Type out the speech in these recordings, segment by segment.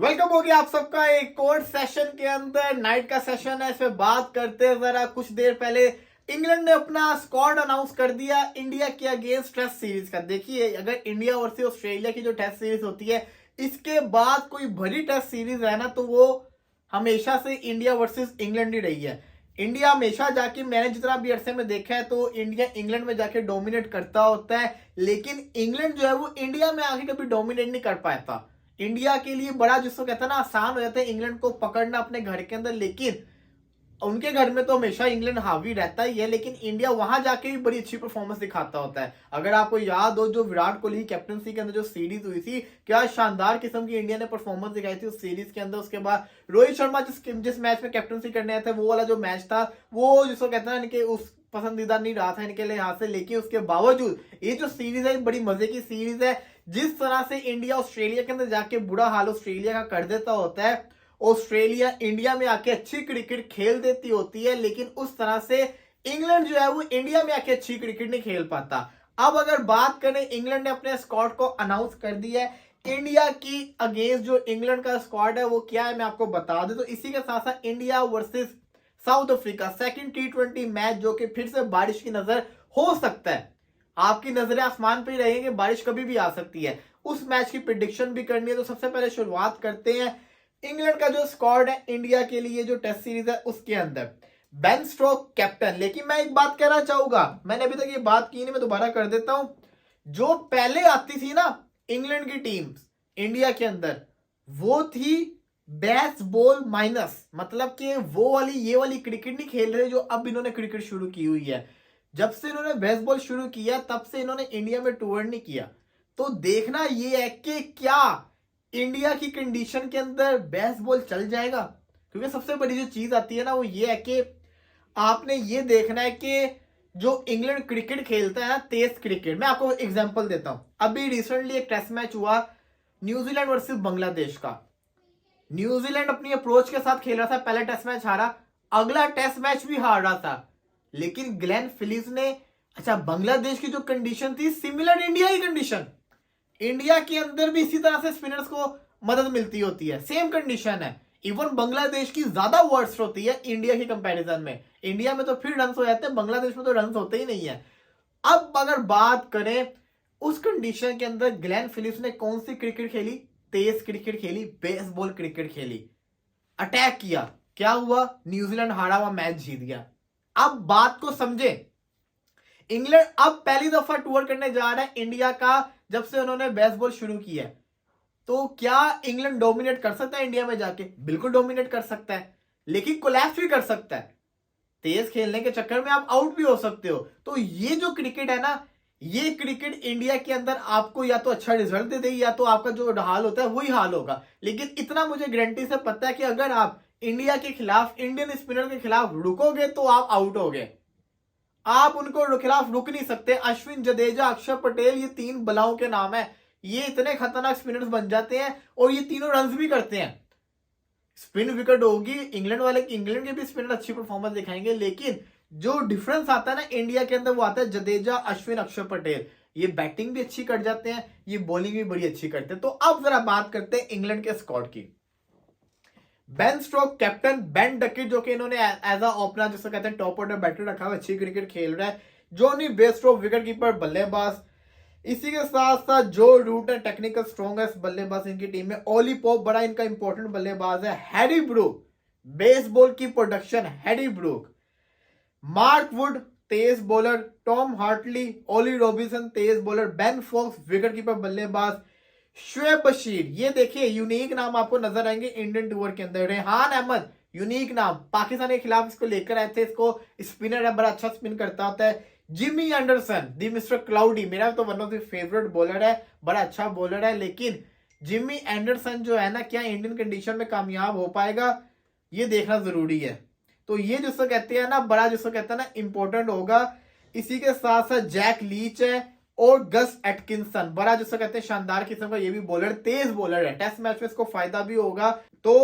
Welcome हो गया आप सबका एक और सेशन के अंदर। नाइट का सेशन है, इसमें बात करते हैं जरा। कुछ देर पहले इंग्लैंड ने अपना स्क्वाड अनाउंस कर दिया इंडिया के अगेंस्ट टेस्ट सीरीज का। देखिए, अगर इंडिया वर्सेस ऑस्ट्रेलिया की जो टेस्ट सीरीज होती है, इसके बाद कोई बड़ी टेस्ट सीरीज है ना, तो वो हमेशा से इंडिया वर्सेस इंग्लैंड ही रही है। इंडिया हमेशा जाके, मैंने जितना भी अरसे में देखा है, तो इंडिया इंग्लैंड में जाके डोमिनेट करता होता है, लेकिन इंग्लैंड जो है वो इंडिया में आके कभी डोमिनेट नहीं कर पाता। इंडिया के लिए बड़ा, जिसको कहता है ना, आसान हो जाता है इंग्लैंड को पकड़ना अपने घर के अंदर। लेकिन उनके घर में तो हमेशा इंग्लैंड हावी रहता ही है, लेकिन इंडिया वहां जाके भी बड़ी अच्छी परफॉर्मेंस दिखाता होता है। अगर आपको याद हो, जो विराट कोहली की कैप्टनसी के अंदर जो सीरीज हुई थी, क्या शानदार किस्म की इंडिया ने परफॉर्मेंस दिखाई थी उस सीरीज के अंदर। उसके बाद रोहित शर्मा जिस मैच में कैप्टनसी करने आए थे, वो वाला जो मैच था, वो जिसको कहते हैं इनके उस पसंदीदा नहीं रहा था इनके लिए यहाँ से। लेकिन उसके बावजूद ये जो सीरीज है, बड़ी मजे की सीरीज है। जिस तरह से इंडिया ऑस्ट्रेलिया के अंदर जाके बुरा हाल ऑस्ट्रेलिया का कर देता होता है, ऑस्ट्रेलिया इंडिया में आके अच्छी क्रिकेट खेल देती होती है, लेकिन उस तरह से इंग्लैंड जो है वो इंडिया में आके अच्छी क्रिकेट नहीं खेल पाता। अब अगर बात करें, इंग्लैंड ने अपने स्क्वाड को अनाउंस कर दिया है इंडिया की अगेंस्ट। जो इंग्लैंड का स्क्वाड है वो क्या है, मैं आपको बता दूं। तो इसी के साथ साथ India versus south Africa second T20 match, जो कि फिर से बारिश की नजर हो सकता है। आपकी नजरें आसमान पे ही रहेंगे, बारिश कभी भी आ सकती है। उस मैच की प्रिडिक्शन भी करनी है, तो सबसे पहले शुरुआत करते हैं इंग्लैंड का जो स्क्वाड है इंडिया के लिए जो टेस्ट सीरीज है उसके अंदर। Ben Stokes captain. लेकिन मैं एक बात कहना चाहूंगा, मैंने अभी तक ये बात की नहीं, मैं दोबारा कर देता हूं। जो पहले आती थी ना इंग्लैंड की टीम इंडिया के अंदर, वो थी बेसबॉल माइनस। मतलब कि वो वाली, ये वाली क्रिकेट नहीं खेल रहे जो अब इन्होंने क्रिकेट शुरू की हुई है। जब से इन्होंने बेसबॉल शुरू किया, तब से इन्होंने इंडिया में टूर नहीं किया। तो देखना ये है कि क्या इंडिया की कंडीशन के अंदर बेसबॉल चल जाएगा। क्योंकि सबसे बड़ी जो चीज आती है ना, वो ये है कि आपने ये देखना है कि जो इंग्लैंड क्रिकेट खेलता है ना, तेज क्रिकेट। मैं आपको एग्जांपल देता हूं। अभी रिसेंटली एक टेस्ट मैच हुआ न्यूजीलैंड वर्सेस बांग्लादेश का। न्यूजीलैंड अपनी अप्रोच के साथ खेल रहा था, पहला टेस्ट मैच हारा, अगला टेस्ट मैच भी हार रहा था। लेकिन ग्लेन फिलिप्स ने, अच्छा, बांग्लादेश की जो कंडीशन थी सिमिलर इंडिया की कंडीशन, इंडिया के अंदर भी इसी तरह से स्पिनर्स को मदद मिलती होती है, सेम कंडीशन है। इवन बांग्लादेश की ज्यादा वर्स्ट होती है इंडिया के कंपैरिजन में। इंडिया में तो फिर रन हो जाते हैं, बांग्लादेश में तो रन होते ही नहीं है। अब अगर बात करें उस कंडीशन के अंदर, ग्लेन फिलिप्स ने कौन सी क्रिकेट खेली? तेज क्रिकेट खेली, बेसबॉल क्रिकेट खेली, अटैक किया। क्या हुआ? न्यूजीलैंड हारा हुआ मैच जीत गया। अब बात को समझे, इंग्लैंड अब पहली दफा टूर करने जा रहा है इंडिया का, जब से उन्होंने बेसबॉल शुरू किया है। तो क्या इंग्लैंड डोमिनेट कर सकता है इंडिया में जाके? बिल्कुल डोमिनेट कर सकता है, लेकिन कोलैप्स भी कर सकता है। तेज खेलने के चक्कर में आप आउट भी हो सकते हो। तो ये जो क्रिकेट है ना, ये क्रिकेट इंडिया के अंदर आपको या तो अच्छा रिजल्ट दे देगी, या तो आपका जो हाल होता है वही हाल होगा। लेकिन इतना मुझे गारंटी से पता है कि अगर आप इंडिया के खिलाफ, इंडियन स्पिनर के खिलाफ रुकोगे, तो आप आउट हो गए। आप उनको खिलाफ रुक नहीं सकते। अश्विन, जडेजा, अक्षर पटेल, ये तीन बलाओं के नाम है। ये इतने खतरनाक स्पिनर्स बन जाते हैं, और ये तीनों रन भी करते हैं। स्पिन विकेट होगी इंग्लैंड वाले की, इंग्लैंड के भी स्पिनर अच्छी परफॉर्मेंस दिखाएंगे, लेकिन जो डिफरेंस आता है ना इंडिया के अंदर, वो आता है जडेजा, अश्विन, अक्षर पटेल। ये बैटिंग भी अच्छी कर जाते हैं, ये बॉलिंग भी बड़ी अच्छी करते हैं। तो अब जरा बात करते हैं इंग्लैंड के स्क्वाड की। Ben Stokes captain, Ben Duckett जो कि इन्होंने एज अ ओपनर, जिसको कहते हैं टॉप ऑर्डर बैटर रखा हुआ, अच्छी क्रिकेट खेल रहा है। जॉनी बेयरस्टोक विकेट कीपर, बल्लेबाज। इसी के साथ साथ जो रूट है, टेक्निकल स्ट्रॉन्गेस्ट बल्लेबाज इनकी टीम में। ओली पॉप बड़ा इनका इंपॉर्टेंट बल्लेबाज है। हैरी ब्रूक, बेसबॉल की production, Harry Brook. Mark Wood, तेज bowler. Tom Hartley, Ollie Robinson, तेज bowler. Ben Foakes, wicketkeeper, बल्लेबाज। शुएब बशीर, ये देखिए यूनिक नाम आपको नजर आएंगे इंडियन टूर के अंदर। रेहान अहमद, यूनिक नाम, पाकिस्तान के खिलाफ इसको लेकर आए थे। इसको स्पिनर है, बड़ा अच्छा स्पिन करता होता है। जिमी एंडरसन, दी मिस्टर क्लाउडी, मेरा तो one of the favourite bowler है, बड़ा अच्छा बॉलर है। लेकिन जिमी एंडरसन जो है ना, क्या इंडियन कंडीशन में कामयाब हो पाएगा, ये देखना जरूरी है। तो ये जिसको कहते हैं ना, बड़ा जिसको कहते हैं ना, इंपॉर्टेंट होगा। इसी के साथ साथ जैक लीच है, और गस एटकिंसन, बड़ा जिसको कहते हैं शानदार किस्म का, ये भी बॉलर, तेज बॉलर है। टेस्ट मैच में इसको फायदा भी होगा। तो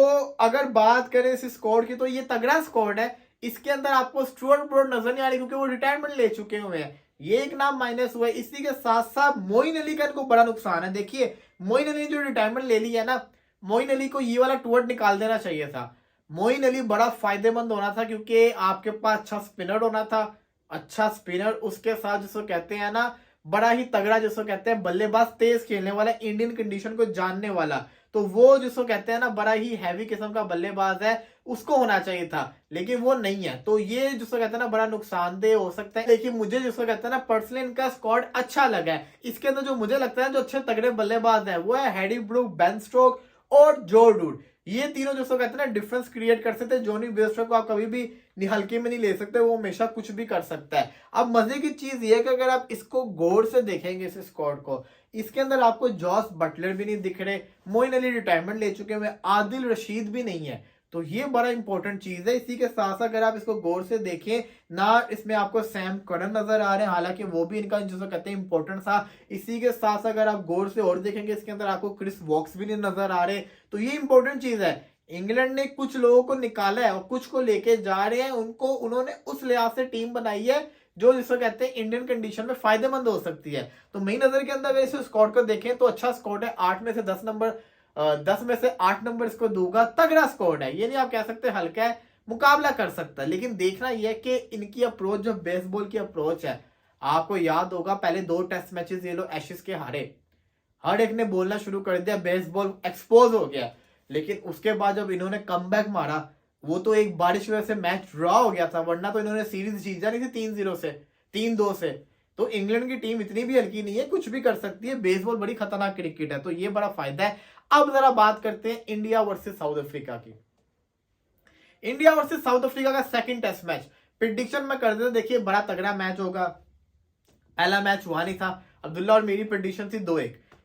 अगर बात करें इस स्क्वाड की, तो ये तगड़ा स्क्वाड है। इसके अंदर आपको स्टुअर्ट ब्रॉड नजर नहीं आ रही, क्योंकि वो रिटायरमेंट ले चुके हुए हैं। ये एक नाम माइनस हुआ है। इसी के साथ साथ मोइन अली का इनको बड़ा नुकसान है। देखिए, मोइन अली जो रिटायरमेंट ले ली है ना, मोइन अली को ये वाला टूवर्ड निकाल देना चाहिए था। मोइन अली बड़ा फायदेमंद होना था क्योंकि आपके पास अच्छा स्पिनर होना था, अच्छा स्पिनर, उसके साथ जिसको कहते हैं ना बड़ा ही तगड़ा, जिसको कहते हैं बल्लेबाज, तेज खेलने वाला, इंडियन कंडीशन को जानने वाला, तो वो जिसको कहते हैं ना बड़ा ही हैवी किस्म का बल्लेबाज है, उसको होना चाहिए था, लेकिन वो नहीं है। तो ये जिसको कहते हैं ना बड़ा नुकसानदेह हो सकता है। लेकिन मुझे जिसको कहते हैं ना पर्सनली इनका स्क्वाड अच्छा लगा है। इसके अंदर जो मुझे लगता है जो अच्छे तगड़े बल्लेबाज है वो है हैरी ब्रूक, बेन स्टोक और जो रूट। ये तीनों जिसको कहते हैं ना डिफरेंस क्रिएट कर सकते हैं। जॉनी बेयरस्टो को आप कभी भी हल्के में नहीं ले सकते, वो हमेशा कुछ भी कर सकता है। अब मजे की चीज ये है कि अगर आप इसको गौर से देखेंगे इस स्क्वाड को, इसके अंदर आपको जॉस बटलर भी नहीं दिख रहे, मोइन अली रिटायरमेंट ले चुके हैं, आदिल रशीद भी नहीं है, तो ये बड़ा इंपॉर्टेंट चीज है। इसी के साथ साथ अगर आप इसको गौर से देखें ना, इसमें आपको सैम करन नजर आ रहे हैं, हालांकि वो भी इनका जिसको कहते हैं इंपॉर्टेंट था। इसी के साथ साथ अगर आप गौर से और देखेंगे इसके अंदर आपको क्रिस वॉक्स भी नहीं नजर आ रहे, तो ये इंपॉर्टेंट चीज है। इंग्लैंड ने कुछ लोगों को निकाला है और कुछ को लेके जा रहे हैं, उनको उन्होंने उस लिहाज से टीम बनाई है जो जिसको कहते हैं इंडियन कंडीशन में फायदेमंद हो सकती है। तो मेरी नजर के अंदर अगर इस स्क्वाड को देखें तो अच्छा स्क्वाड है। 8 में से 10 नंबर, 10 में से 8 नंबर इसको दूंगा। तगड़ा स्क्वाड है, ये नहीं आप कह सकते हल्का है, मुकाबला कर सकता है। लेकिन देखना यह है कि इनकी अप्रोच, जो बेसबॉल की अप्रोच है, आपको याद होगा पहले 2 टेस्ट मैचेस ये लोग एशेज के हारे, हर एक ने बोलना शुरू कर दिया बेसबॉल एक्सपोज हो गया। लेकिन उसके बाद जब इन्होंने कमबैक मारा, वो तो एक बारिश की वजह से मैच ड्रॉ हो गया था, वरना तो इन्होंने सीरीज जीत जानी थी 3-0 से, 3-2 से। तो इंग्लैंड की टीम इतनी भी हल्की नहीं है, कुछ भी कर सकती है। बेसबॉल बड़ी खतरनाक क्रिकेट है, तो ये बड़ा फायदा है। अब जरा बात करते हैं इंडिया वर्सेस साउथ अफ्रीका की। इंडिया वर्सेस साउथ अफ्रीका का सेकंड टेस्ट मैच प्रिडिक्शन में कर देते, देखिए बड़ा तगड़ा मैच होगा। पहला मैच हुआ नहीं था, अब्दुल्ला और मेरी प्रिडिक्शन थी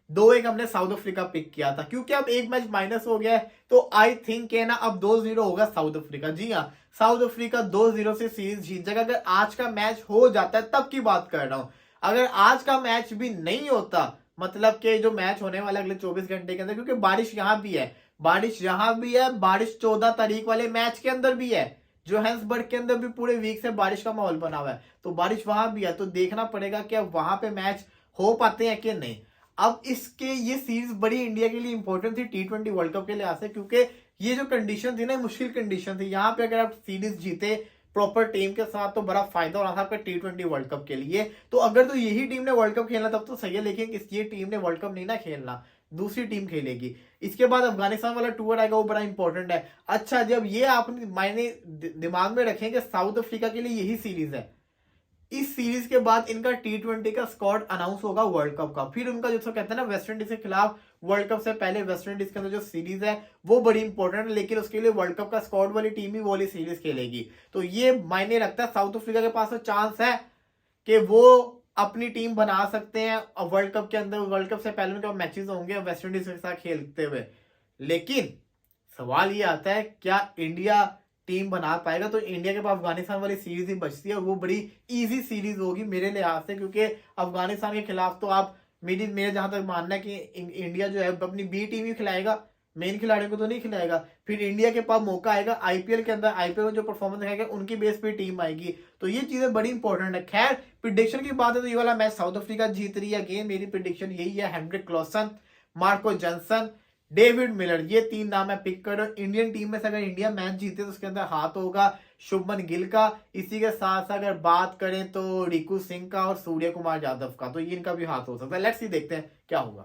2-1 हमने साउथ अफ्रीका पिक किया था, क्योंकि अब एक मैच माइनस हो गया है, तो आई थिंक है ना अब 2-0 होगा साउथ अफ्रीका। जी हाँ, साउथ अफ्रीका 2-0 से सीरीज जीत जाएगा। अगर आज का मैच हो जाता है तब की बात कर रहा हूं, अगर आज का मैच भी नहीं होता, मतलब कि जो मैच होने वाला अगले 24 घंटे के अंदर, क्योंकि बारिश यहां भी है, बारिश यहां भी है, बारिश 14 तारीख वाले मैच के अंदर भी है, जोहान्सबर्ग के अंदर भी पूरे वीक से बारिश का माहौल बना हुआ है, तो बारिश वहां भी है। तो देखना पड़ेगा कि अब वहां पे मैच हो पाते हैं कि नहीं। अब इसके ये सीरीज बड़ी इंडिया के लिए इंपॉर्टेंट थी T20 वर्ल्ड कप के लिहाज से, क्योंकि ये जो कंडीशन थी ना, मुश्किल कंडीशन थी। यहाँ पे अगर आप सीरीज जीते प्रॉपर टीम के साथ तो बड़ा फायदा हो रहा था आपका T20 वर्ल्ड कप के लिए। तो अगर तो यही टीम ने वर्ल्ड कप खेलना तब तो सही है, लेकिन इस ये टीम ने वर्ल्ड कप नहीं ना खेलना, दूसरी टीम खेलेगी। इसके बाद अफगानिस्तान वाला टूर आएगा, वो बड़ा इंपॉर्टेंट है। अच्छा, जब ये आपने मायने दिमाग में रखेंगे, साउथ अफ्रीका के लिए यही सीरीज है। इस सीरीज के बाद इनका T20 का स्क्वाड अनाउंस होगा वर्ल्ड कप का, फिर उनका जो कहते हैं ना वेस्ट इंडीज के खिलाफ वर्ल्ड कप से पहले वेस्ट इंडीज के अंदर जो सीरीज है वो बड़ी इंपॉर्टेंट है, लेकिन उसके लिए वर्ल्ड कप का स्क्वाड वाली टीम ही वाली सीरीज खेलेगी। तो ये मायने रखता है, साउथ अफ्रीका के पास तो चांस है कि वो अपनी टीम बना सकते हैं वर्ल्ड कप के अंदर। वर्ल्ड कप से पहले उनके मैचेस होंगे वेस्ट इंडीज के साथ खेलते हुए, लेकिन सवाल ये आता है क्या इंडिया टीम बना पाएगा। तो इंडिया के पास अफगानिस्तान वाली सीरीज ही बचती है, और वो बड़ी इजी सीरीज होगी मेरे लिहाज से, क्योंकि अफगानिस्तान के खिलाफ तो आप मेरे जहां तक मानना है कि इंडिया जो है अपनी बी टीम ही खिलाएगा, मेन खिलाड़ियों को तो नहीं खिलाएगा। फिर इंडिया के पास मौका आएगा आईपीएल के अंदर, आईपीएल में जो परफॉर्मेंस दिखाएगा उनकी बेस पे टीम आएगी। तो ये चीजें बड़ी इंपॉर्टेंट है। खैर, प्रिडिक्शन की बात है तो ये वाला मैच साउथ अफ्रीका जीत रही है। अगेन मेरी प्रिडिक्शन यही है, Heinrich Klaasen, Marco Jansen, David Miller, ये 3 नाम मैं पिक कर रहा हूं। इंडियन टीम में से अगर इंडिया मैच जीते तो उसके अंदर हाथ होगा शुभमन गिल का। इसी के साथ अगर बात करें तो रिकू सिंह का और सूर्य कुमार यादव का, तो ये इनका भी हाथ हो सकता है। लेट्स सी, देखते हैं क्या होगा।